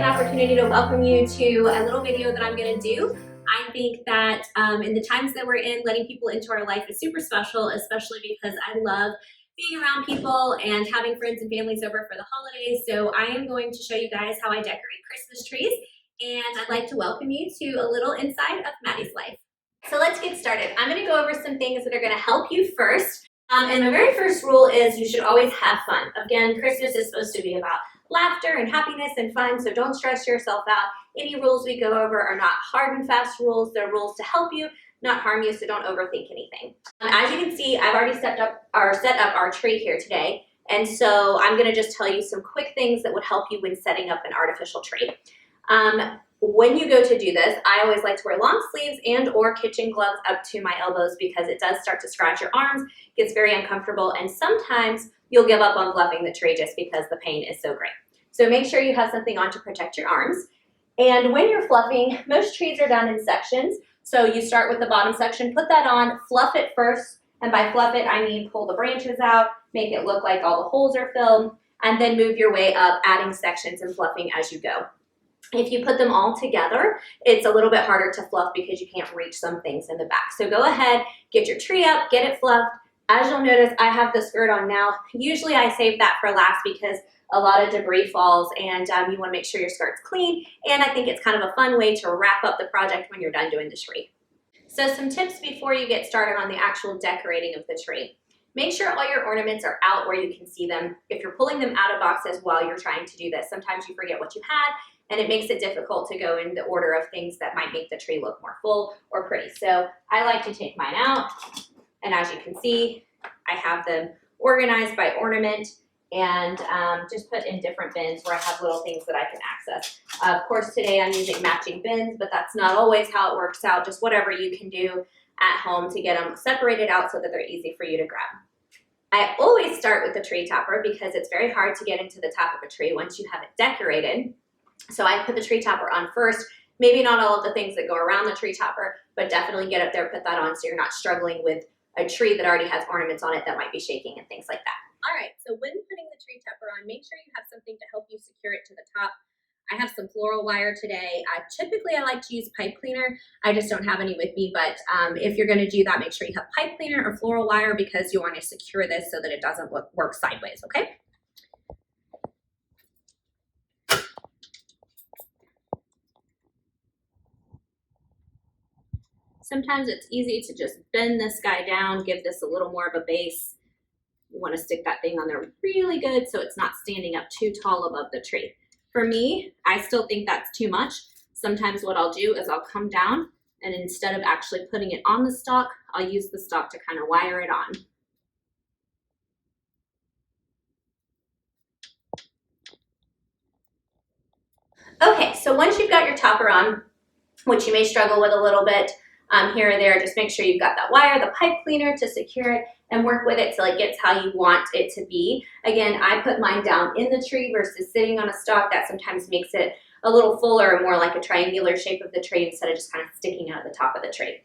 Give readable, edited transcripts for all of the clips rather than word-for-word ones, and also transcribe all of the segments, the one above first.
opportunity to welcome you to a little video that I'm going to do. I think that in the times that we're in, letting people into our life is super special, especially because I love being around people and having friends and families over for the holidays. So I am going to show you guys how I decorate Christmas trees, and I'd like to welcome you to a little inside of Maddie's life. So let's get started. I'm going to go over some things that are going to help you first. And my very first rule is you should always have fun. Again, Christmas is supposed to be about laughter and happiness and fun, so don't stress yourself out. Any rules we go over are not hard and fast rules. They're rules to help you, not harm you, so don't overthink anything. As you can see, I've already set up our tree here today, and so I'm going to just tell you some quick things that would help you when setting up an artificial tree. When you go to do this, I always like to wear long sleeves and or kitchen gloves up to my elbows because it does start to scratch your arms, gets very uncomfortable, and sometimes you'll give up on fluffing the tree just because the pain is so great. So make sure you have something on to protect your arms. And when you're fluffing, most trees are done in sections. So you start with the bottom section, put that on, fluff it first, and by fluff it, I mean pull the branches out, make it look like all the holes are filled, and then move your way up, adding sections and fluffing as you go. If you put them all together, it's a little bit harder to fluff because you can't reach some things in the back. So go ahead, get your tree up, get it fluffed. As you'll notice, I have the skirt on now. Usually I save that for last because a lot of debris falls and you want to make sure your skirt's clean. And I think it's kind of a fun way to wrap up the project when you're done doing the tree. So some tips before you get started on the actual decorating of the tree. Make sure all your ornaments are out where you can see them. If you're pulling them out of boxes while you're trying to do this, sometimes you forget what you had, and it makes it difficult to go in the order of things that might make the tree look more full or pretty. So I like to take mine out, and as you can see, I have them organized by ornament and just put in different bins where I have little things that I can access. Of course, today I'm using matching bins, but that's not always how it works out. Just whatever you can do at home to get them separated out so that they're easy for you to grab. I always start with the tree topper because it's very hard to get into the top of a tree once you have it decorated. So I put the tree topper on first. Maybe not all of the things that go around the tree topper, but definitely get up there, put that on so you're not struggling with a tree that already has ornaments on it that might be shaking and things like that. All right, so when putting the tree topper on, make sure you have something to help you secure it to the top. I have some floral wire today. Typically I like to use pipe cleaner. I just don't have any with me, but if you're gonna do that, make sure you have pipe cleaner or floral wire because you wanna secure this so that it doesn't work sideways, okay? Sometimes it's easy to just bend this guy down, give this a little more of a base. You want to stick that thing on there really good so it's not standing up too tall above the tree. For me, I still think that's too much. Sometimes what I'll do is I'll come down and instead of actually putting it on the stalk, I'll use the stalk to kind of wire it on. Okay, so once you've got your topper on, which you may struggle with a little bit, here or there, just make sure you've got that wire, the pipe cleaner to secure it and work with it till it gets how you want it to be. Again, I put mine down in the tree versus sitting on a stalk. That sometimes makes it a little fuller and more like a triangular shape of the tree instead of just kind of sticking out of the top of the tree.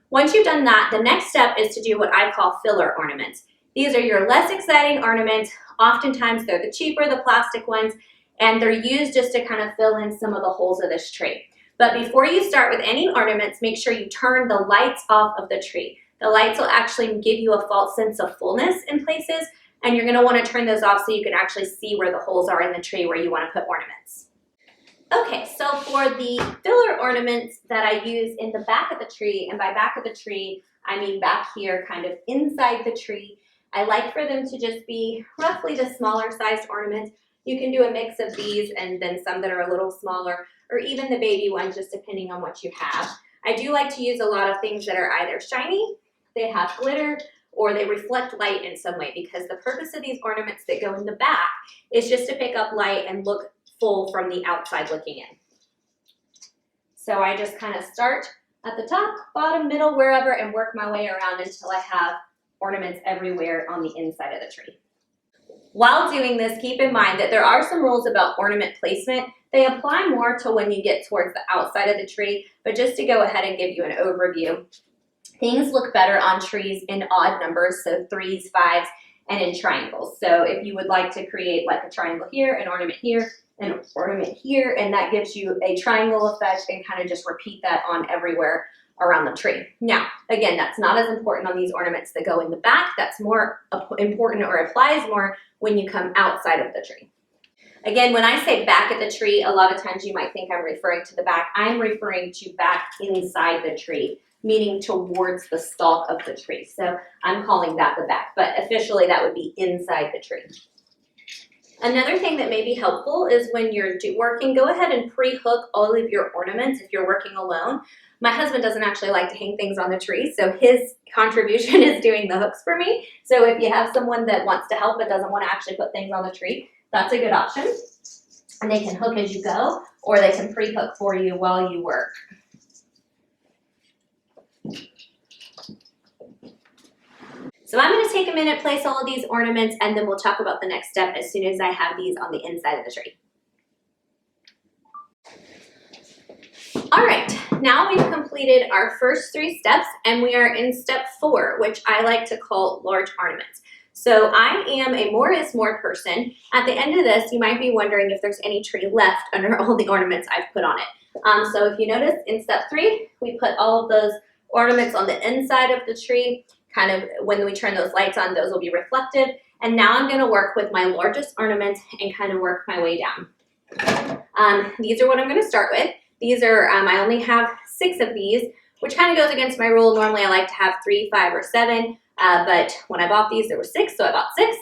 Once you've done that, the next step is to do what I call filler ornaments. These are your less exciting ornaments. Oftentimes they're the cheaper, the plastic ones, and they're used just to kind of fill in some of the holes of this tree. But before you start with any ornaments, make sure you turn the lights off of the tree. The lights will actually give you a false sense of fullness in places, and you're going to want to turn those off so you can actually see where the holes are in the tree where you want to put ornaments. Okay, so for the filler ornaments that I use in the back of the tree, and by back of the tree, I mean back here, kind of inside the tree, I like for them to just be roughly the smaller sized ornaments. You can do a mix of these and then some that are a little smaller, or even the baby ones, just depending on what you have. I do like to use a lot of things that are either shiny, they have glitter, or they reflect light in some way, because the purpose of these ornaments that go in the back is just to pick up light and look full from the outside looking in. So I just kind of start at the top, bottom, middle, wherever, and work my way around until I have ornaments everywhere on the inside of the tree. While doing this, keep in mind that there are some rules about ornament placement. They apply more to when you get towards the outside of the tree, but just to go ahead and give you an overview, things look better on trees in odd numbers, so 3s, 5s, and in triangles. So if you would like to create like a triangle here, an ornament here, an ornament here, and that gives you a triangle effect, and kind of just repeat that on everywhere around the tree. Now, again, that's not as important on these ornaments that go in the back. That's more important, or applies more when you come outside of the tree. Again, when I say back of the tree, a lot of times you might think I'm referring to the back. I'm referring to back inside the tree, meaning towards the stalk of the tree. So I'm calling that the back, but officially that would be inside the tree. Another thing that may be helpful is when you're working, go ahead and pre-hook all of your ornaments if you're working alone. My husband doesn't actually like to hang things on the tree, so his contribution is doing the hooks for me. So if you have someone that wants to help but doesn't want to actually put things on the tree, that's a good option. And they can hook as you go, or they can pre-hook for you while you work. So I'm going to take a minute, place all of these ornaments, and then we'll talk about the next step as soon as I have these on the inside of the tree. All right, now we've completed our first 3 steps, and we are in step 4, which I like to call large ornaments. So I am a more is more person. At the end of this, you might be wondering if there's any tree left under all the ornaments I've put on it. So if you notice in step 3, we put all of those ornaments on the inside of the tree. Kind of when we turn those lights on, those will be reflective. And now I'm gonna work with my largest ornaments and kind of work my way down. These are what I'm gonna start with. These are, I only have 6 of these, which kind of goes against my rule. Normally I like to have 3, 5, or 7, but when I bought these, there were 6, so I bought 6.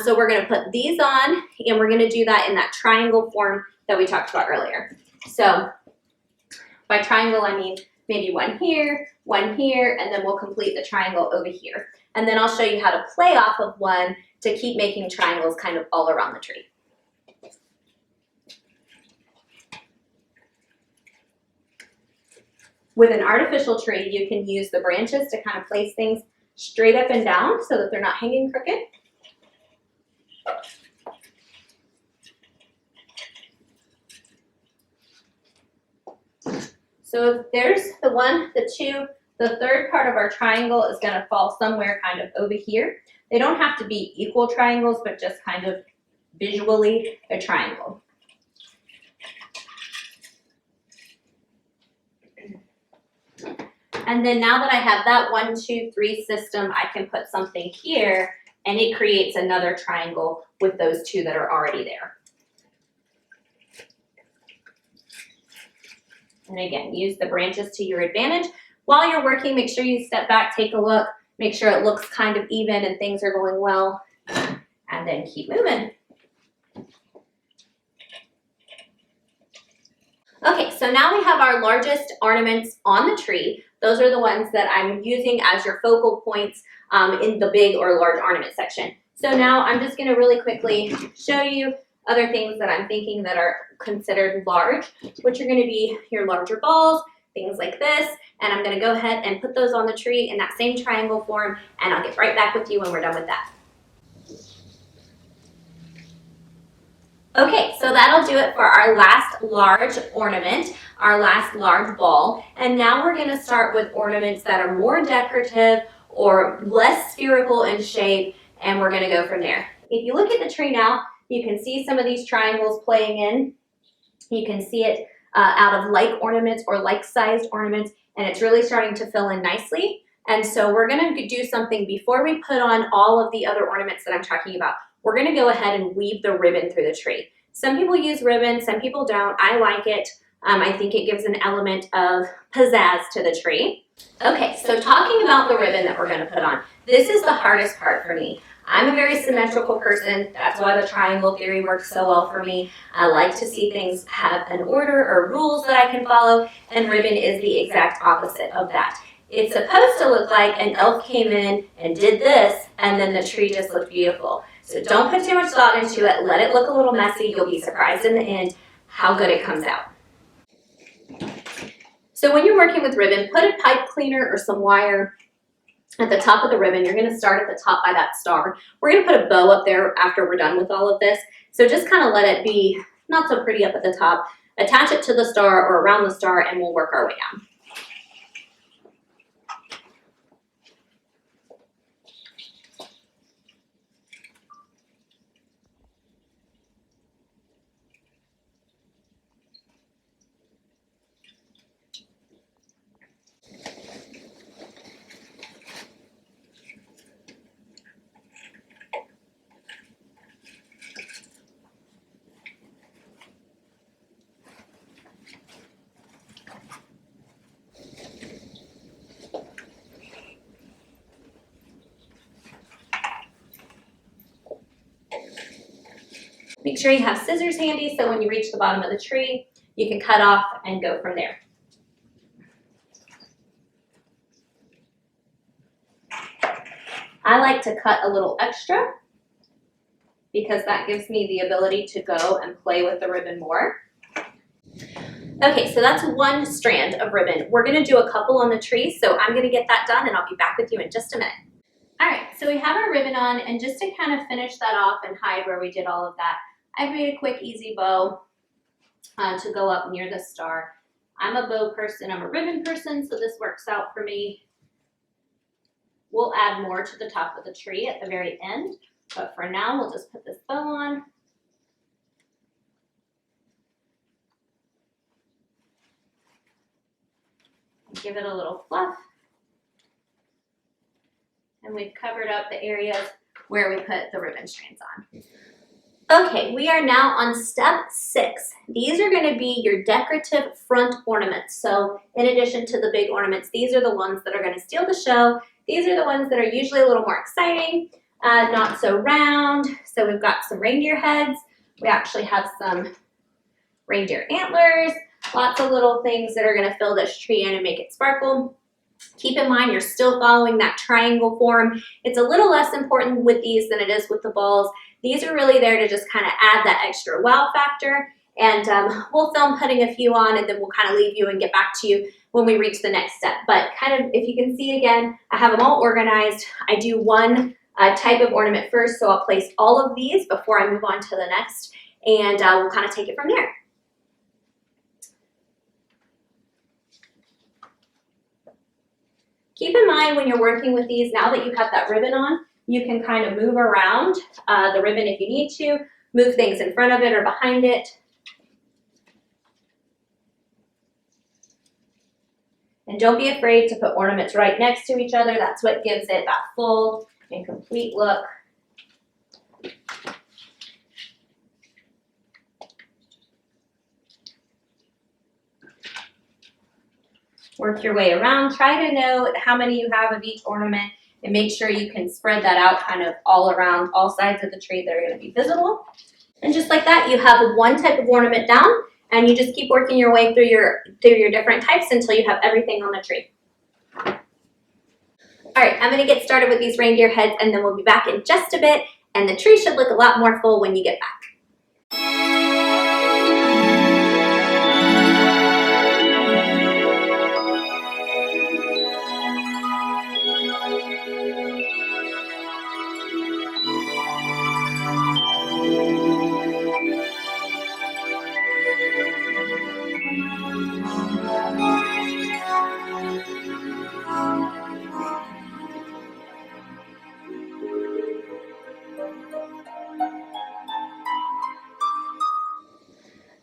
So we're gonna put these on, and we're gonna do that in that triangle form that we talked about earlier. So by triangle, I mean maybe one here, and then we'll complete the triangle over here. And then I'll show you how to play off of one to keep making triangles kind of all around the tree. With an artificial tree, you can use the branches to kind of place things straight up and down so that they're not hanging crooked. So if there's the 1, the 2, the 3rd part of our triangle is going to fall somewhere kind of over here. They don't have to be equal triangles, but just kind of visually a triangle. And then now that I have that 1, 2, 3 system, I can put something here, and it creates another triangle with those 2 that are already there. And again, use the branches to your advantage. While you're working, make sure you step back, take a look, make sure it looks kind of even and things are going well, and then keep moving. Okay, so now we have our largest ornaments on the tree. Those are the ones that I'm using as your focal points in the big or large ornament section. So now I'm just gonna really quickly show you other things that I'm thinking that are considered large, which are gonna be your larger balls, things like this, and I'm gonna go ahead and put those on the tree in that same triangle form, and I'll get right back with you when we're done with that. Okay, so that'll do it for our last large ornament, our last large ball, and now we're gonna start with ornaments that are more decorative or less spherical in shape, and we're gonna go from there. If you look at the tree now, you can see some of these triangles playing in. You can see it out of like ornaments or like sized ornaments, and it's really starting to fill in nicely. And so we're gonna do something before we put on all of the other ornaments that I'm talking about. We're gonna go ahead and weave the ribbon through the tree. Some people use ribbon, some people don't. I like it. I think it gives an element of pizzazz to the tree. Okay, so talking about the ribbon that we're gonna put on, this is the hardest part for me. I'm a very symmetrical person. That's why the triangle theory works so well for me. I like to see things have an order or rules that I can follow, and ribbon is the exact opposite of that. It's supposed to look like an elf came in and did this, and then the tree just looked beautiful. So don't put too much thought into it. Let it look a little messy. You'll be surprised in the end how good it comes out. So when you're working with ribbon, put a pipe cleaner or some wire at the top of the ribbon. You're gonna start at the top by that star. We're gonna put a bow up there after we're done with all of this. So just kind of let it be not so pretty up at the top. Attach it to the star or around the star, and we'll work our way down. Make sure you have scissors handy so when you reach the bottom of the tree, you can cut off and go from there. I like to cut a little extra because that gives me the ability to go and play with the ribbon more. Okay, so that's one strand of ribbon. We're gonna do a couple on the tree, so I'm gonna get that done and I'll be back with you in just a minute. All right, so we have our ribbon on, and just to kind of finish that off and hide where we did all of that, I've made a quick, easy bow to go up near the star. I'm a bow person, I'm a ribbon person, so this works out for me. We'll add more to the top of the tree at the very end, but for now, we'll just put this bow on. Give it a little fluff. And we've covered up the areas where we put the ribbon strands on. Okay, we are now on step 6. These are going to be your decorative front ornaments. So in addition to the big ornaments, these are the ones that are going to steal the show. These are the ones that are usually a little more exciting, not so round. So we've got some reindeer heads. We actually have some reindeer antlers, lots of little things that are going to fill this tree in and make it sparkle. Keep in mind you're still following that triangle form. It's a little less important with these than it is with the balls. These are really there to just kind of add that extra wow factor. And we'll film putting a few on, and then we'll kind of leave you and get back to you when we reach the next step. But kind of, if you can see again, I have them all organized. I do one type of ornament first, so I'll place all of these before I move on to the next, and we'll kind of take it from there. Keep in mind when you're working with these, now that you have that ribbon on, you can kind of move around the ribbon if you need to, move things in front of it or behind it. And don't be afraid to put ornaments right next to each other. That's what gives it that full and complete look. Work your way around. Try to know how many you have of each ornament and make sure you can spread that out kind of all around all sides of the tree that are going to be visible. And just like that, you have one type of ornament down, and you just keep working your way through your different types until you have everything on the tree. All right, I'm going to get started with these reindeer heads, and then we'll be back in just a bit, and the tree should look a lot more full when you get back.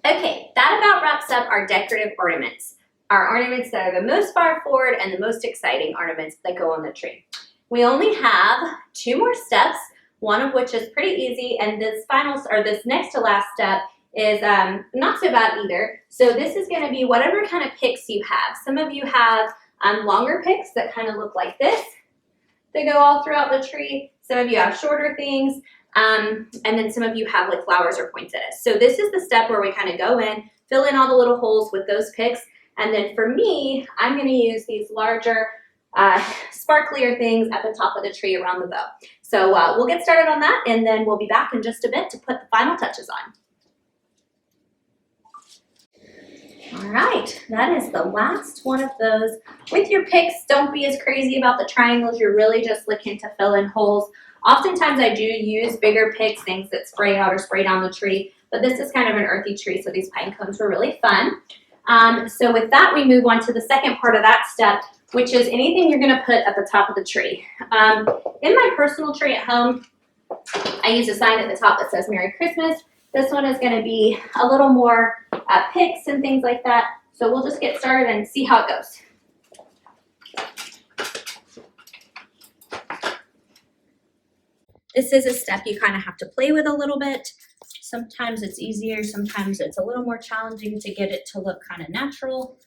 Okay, that about wraps up our decorative ornaments. Our ornaments that are the most far forward and the most exciting ornaments that go on the tree. We only have 2 more steps, one of which is pretty easy, and this next to last step is not so bad either. So this is going to be whatever kind of picks you have. Some of you have longer picks that kind of look like this. They go all throughout the tree. Some of you have shorter things. And then some of you have like flowers or poinsettias. So this is the step where we kind of go in, fill in all the little holes with those picks. And then for me, I'm going to use these larger, sparklier things at the top of the tree around the bow. So we'll get started on that, and then we'll be back in just a bit to put the final touches on. All right, that is the last one of those. With your picks, don't be as crazy about the triangles. You're really just looking to fill in holes. Oftentimes I do use bigger picks, things that spray out or spray down the tree, but this is kind of an earthy tree, so these pine cones were really fun. So with that, we move on to the second part of that step, which is anything you're gonna put at the top of the tree. In my personal tree at home, I use a sign at the top that says Merry Christmas. This one is gonna be a little more picks and things like that. So we'll just get started and see how it goes. This is a step you kind of have to play with a little bit. Sometimes it's easier, sometimes it's a little more challenging to get it to look kind of natural.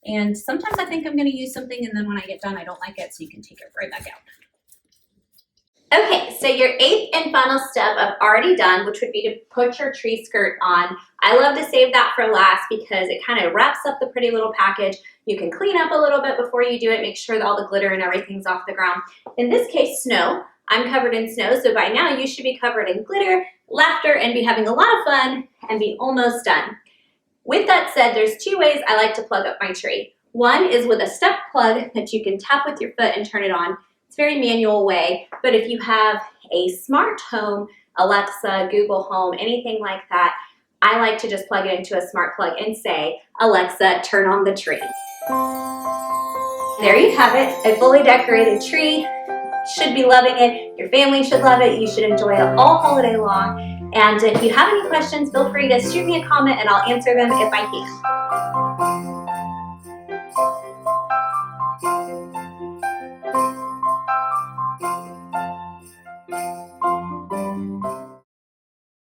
And sometimes I think I'm going to use something, and then when I get done, I don't like it, so you can take it right back out. Okay, So your 8th and final step I've already done, which would be to put your tree skirt on. I love to save that for last because it kind of wraps up the pretty little package. You can clean up a little bit before you do it, make sure that all the glitter and everything's off the ground. In this case, snow. I'm covered in snow, so by now you should be covered in glitter, laughter, and be having a lot of fun and be almost done. With that said, there's 2 ways I like to plug up my tree. One is with a step plug that you can tap with your foot and turn it on. It's a very manual way, but if you have a smart home, Alexa, Google Home, anything like that, I like to just plug it into a smart plug and say, Alexa, turn on the tree. There you have it, a fully decorated tree. Should be loving it. Your family should love it. You should enjoy it all holiday long. And if you have any questions, feel free to shoot me a comment and I'll answer them if I can.